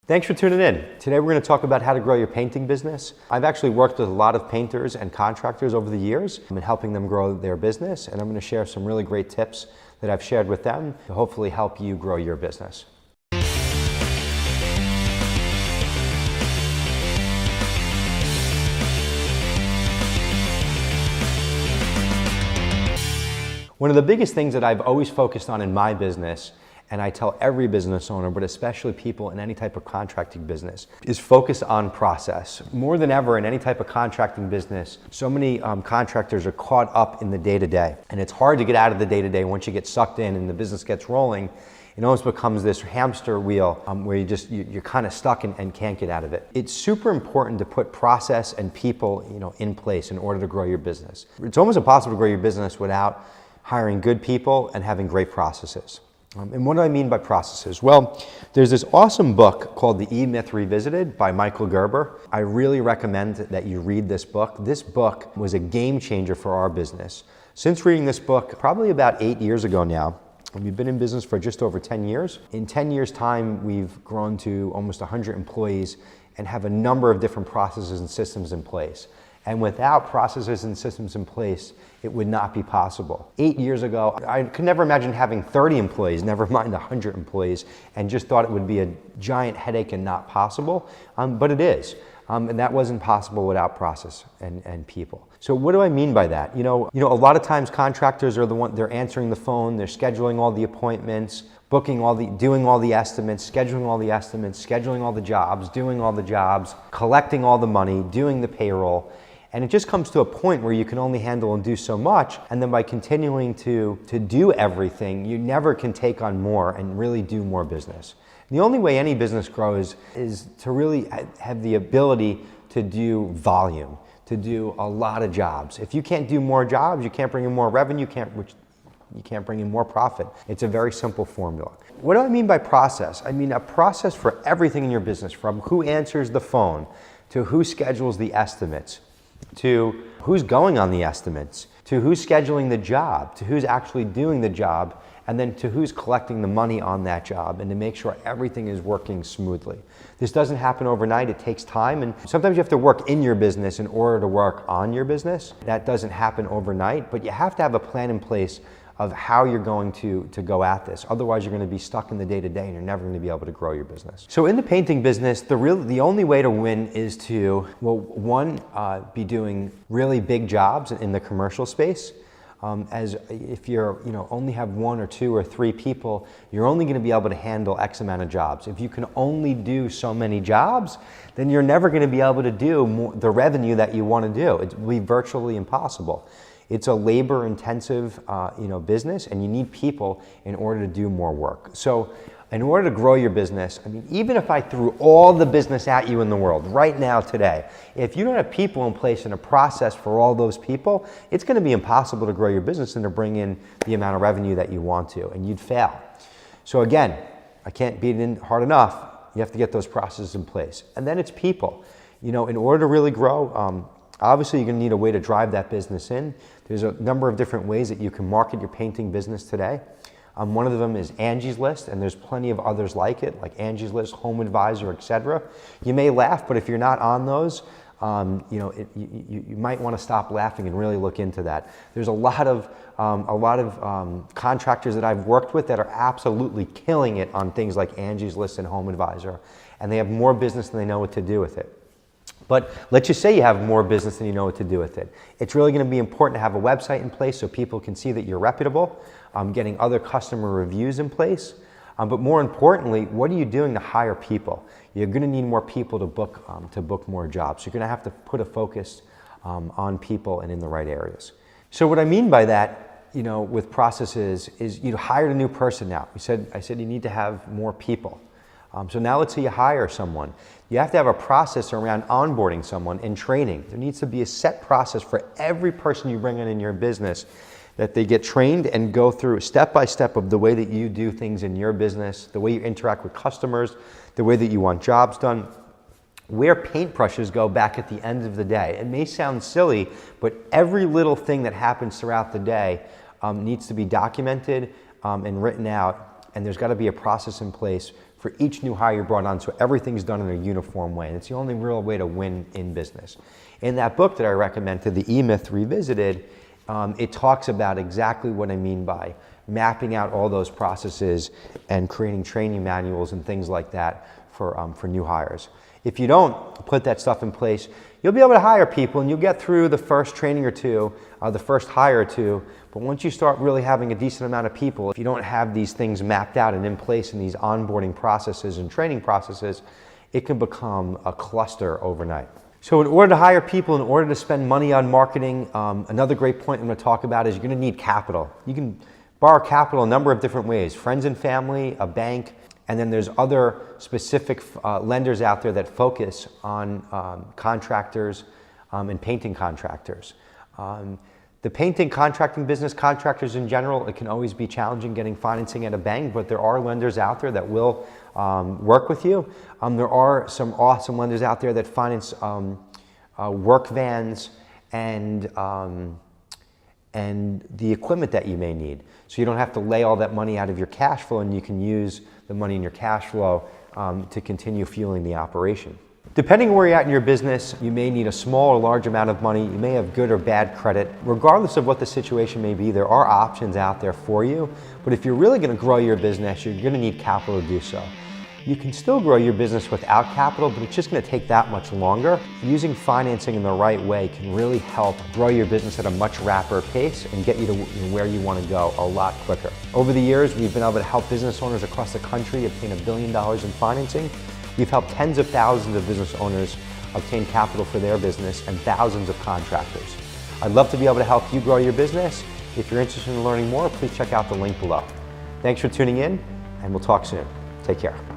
Thanks for tuning in. Today we're going to talk about how to grow your painting business. I've actually worked with a lot of painters and contractors over the years and helping them grow their business, and I'm going to share some really great tips that I've shared with them to hopefully help you grow your business. One of the biggest things that I've always focused on in my business, and I tell every business owner, but especially people in any type of contracting business, is focus on process. More than ever in any type of contracting business, so many contractors are caught up in the day-to-day. And it's hard to get out of the day-to-day once you get sucked in and the business gets rolling. It almost becomes this hamster wheel where you're kind of stuck and can't get out of it. It's super important to put process and people in place in order to grow your business. It's almost impossible to grow your business without hiring good people and having great processes. And what do I mean by processes? Well, there's this awesome book called The E-Myth Revisited by Michael Gerber. I really recommend that you read this book. This book was a game changer for our business. Since reading this book, probably about 8 years ago now, we've been in business for just over 10 years. In 10 years' time, we've grown to almost 100 employees and have a number of different processes and systems in place. And without processes and systems in place, it would not be possible. 8 years ago, I could never imagine having 30 employees, never mind 100 employees, and just thought it would be a giant headache and not possible, but it is. And that wasn't possible without process and people. So what do I mean by that? A lot of times contractors are they're answering the phone, they're scheduling all the appointments, doing all the estimates, scheduling all the estimates, scheduling all the jobs, doing all the jobs, collecting all the money, doing the payroll. And it just comes to a point where you can only handle and do so much, and then by continuing to do everything, you never can take on more and really do more business. The only way any business grows is to really have the ability to do volume, to do a lot of jobs. If you can't do more jobs, you can't bring in more revenue, you can't bring in more profit. It's a very simple formula. What do I mean by process? I mean a process for everything in your business, from who answers the phone, to who schedules the estimates, to who's going on the estimates, to who's scheduling the job, to who's actually doing the job, and then to who's collecting the money on that job, and to make sure everything is working smoothly. This doesn't happen overnight, it takes time, and sometimes you have to work in your business in order to work on your business. That doesn't happen overnight, but you have to have a plan in place of how you're going to go at this. Otherwise, you're going to be stuck in the day-to-day and you're never going to be able to grow your business. So in the painting business, the only way to win is to, be doing really big jobs in the commercial space. As if you're, only have 1 or 2 or 3 people, you're only going to be able to handle X amount of jobs. If you can only do so many jobs, then you're never going to be able to do the revenue that you want to do. It will be virtually impossible. It's a labor-intensive, business, and you need people in order to do more work. So, in order to grow your business, even if I threw all the business at you in the world right now, today, if you don't have people in place and a process for all those people, it's going to be impossible to grow your business and to bring in the amount of revenue that you want to, and you'd fail. So again, I can't beat it in hard enough. You have to get those processes in place, and then it's people. In order to really grow. Obviously, you're going to need a way to drive that business in. There's a number of different ways that you can market your painting business today. One of them is Angie's List, and there's plenty of others like it, like Angie's List, Home Advisor, etc. You may laugh, but if you're not on those, you might want to stop laughing and really look into that. There's a lot of contractors that I've worked with that are absolutely killing it on things like Angie's List and Home Advisor, and they have more business than they know what to do with it. But let's just say you have more business than you know what to do with it. It's really going to be important to have a website in place so people can see that you're reputable, getting other customer reviews in place. But more importantly, what are you doing to hire people? You're going to need more people to book more jobs. You're going to have to put a focus on people and in the right areas. So what I mean by that, with processes is you hired a new person now. I said you need to have more people. So now let's say you hire someone. You have to have a process around onboarding someone and training. There needs to be a set process for every person you bring in your business, that they get trained and go through step by step of the way that you do things in your business, the way you interact with customers, the way that you want jobs done, where paintbrushes go back at the end of the day. It may sound silly, but every little thing that happens throughout the day needs to be documented and written out, and there's got to be a process in place for each new hire you brought on, so everything's done in a uniform way. And it's the only real way to win in business. In that book that I recommended, The E-Myth Revisited, it talks about exactly what I mean by mapping out all those processes and creating training manuals and things like that for new hires. If you don't put that stuff in place, you'll be able to hire people and you'll get through the first training or two, the first hire or two, but once you start really having a decent amount of people, if you don't have these things mapped out and in place in these onboarding processes and training processes, it can become a cluster overnight. So in order to hire people, in order to spend money on marketing, another great point I'm going to talk about is you're going to need capital. You can borrow capital a number of different ways: friends and family, a bank, and then there's other specific lenders out there that focus on contractors and painting contractors. The painting contracting business, contractors in general, it can always be challenging getting financing at a bank, but there are lenders out there that will work with you. There are some awesome lenders out there that finance work vans and the equipment that you may need. So you don't have to lay all that money out of your cash flow, and you can use the money in your cash flow to continue fueling the operation. Depending where you're at in your business, you may need a small or large amount of money. You may have good or bad credit. Regardless of what the situation may be, there are options out there for you. But if you're really going to grow your business, you're going to need capital to do so. You can still grow your business without capital, but it's just going to take that much longer. Using financing in the right way can really help grow your business at a much rapid pace and get you to where you want to go a lot quicker. Over the years, we've been able to help business owners across the country obtain $1 billion in financing. We've helped tens of thousands of business owners obtain capital for their business and thousands of contractors. I'd love to be able to help you grow your business. If you're interested in learning more, please check out the link below. Thanks for tuning in, and we'll talk soon. Take care.